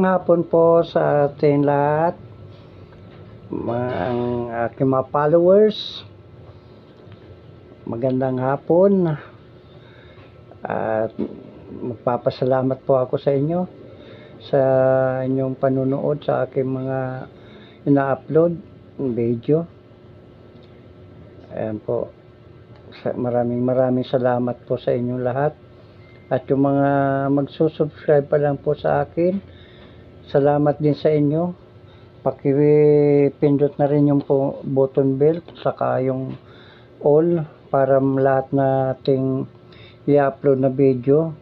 Magandang hapon po sa ating lahat, ang aking mga followers. Magandang hapon at magpapasalamat po ako sa inyo sa inyong panunood sa aking mga ina-upload video. Ayan po, maraming salamat po sa inyong lahat. At yung mga magsusubscribe pa lang po sa akin, salamat din sa inyo. Pakipindot na rin yung button bell saka yung all para lahat nating i-upload na video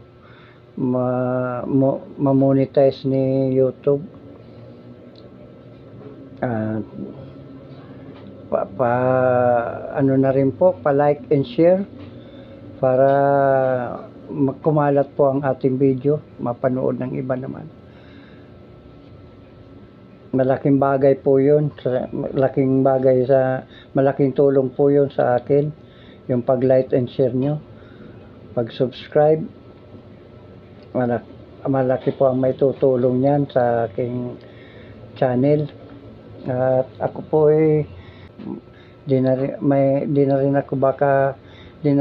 ma-monetize ni YouTube. Ano na rin po, pa-like and share para kumalat po ang ating video, mapanood ng iba naman. Malaking bagay po yun, malaking tulong po yun sa akin, yung pag-like and share nyo, pag-subscribe. Malaki po ang may tutulong yan sa aking channel. At ako po di na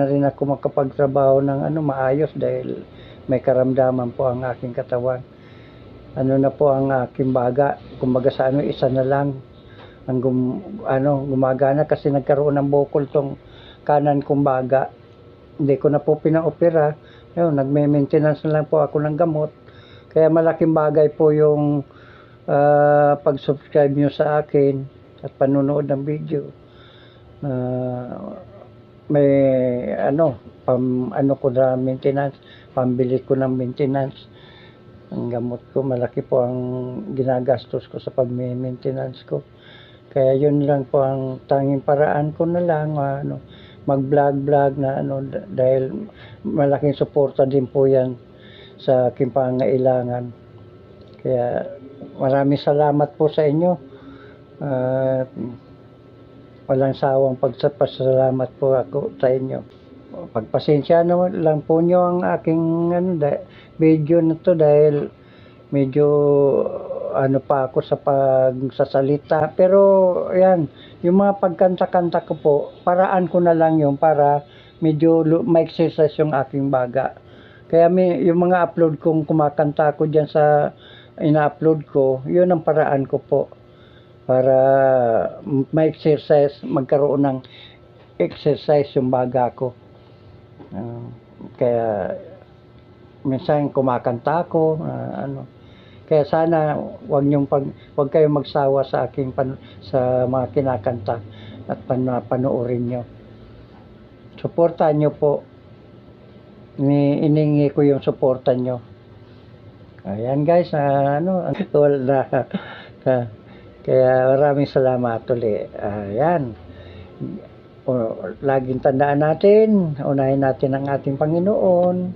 rin ako makapagtrabaho ng maayos dahil may karamdaman po ang aking katawan. Ano na po ang aking baga, kumbaga sa isa na lang ang gumagana kasi nagkaroon ng bukol tong kanan kong baga. Hindi ko na po pinaopera. Nagme-maintenance na lang po ako ng gamot. Kaya malaking bagay po yung pag-subscribe nyo sa akin at panunood ng video. May ko na maintenance, pambili ko ng maintenance. Ang gamot ko, malaki po ang ginagastos ko sa pag-maintenance ko. Kaya yun lang po ang tanging paraan ko na lang, mag-vlog na dahil malaking suporta din po yan sa aking pangailangan. Kaya maraming salamat po sa inyo. Walang sawang pagpasalamat po ako sa inyo. Pagpasensya lang po nyo ang aking video na to dahil medyo pa ako sa pagsasalita. Pero yan, yung mga pagkanta-kanta ko po, paraan ko na lang yung para medyo ma-exercise yung aking baga. Kaya yung mga upload kong kumakanta ko dyan sa ina-upload ko, yun ang paraan ko po para ma-exercise, magkaroon ng exercise yung baga ko. Kaya minsan kumakanta ako, Kaya sana wag kayong magsawa sa aking sa mga kinakanta at panoorin nyo. Suportahan nyo po. Iningi ko yung suporta nyo. Ayan guys, wala. Kaya maraming salamat ulit. Ayan. Laging tandaan natin, unahin natin ang ating Panginoon.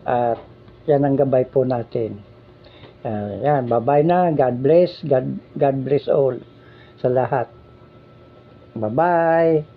At yan ang gabay po natin. Yan, bye-bye na. God bless. God bless all sa lahat. Bye-bye.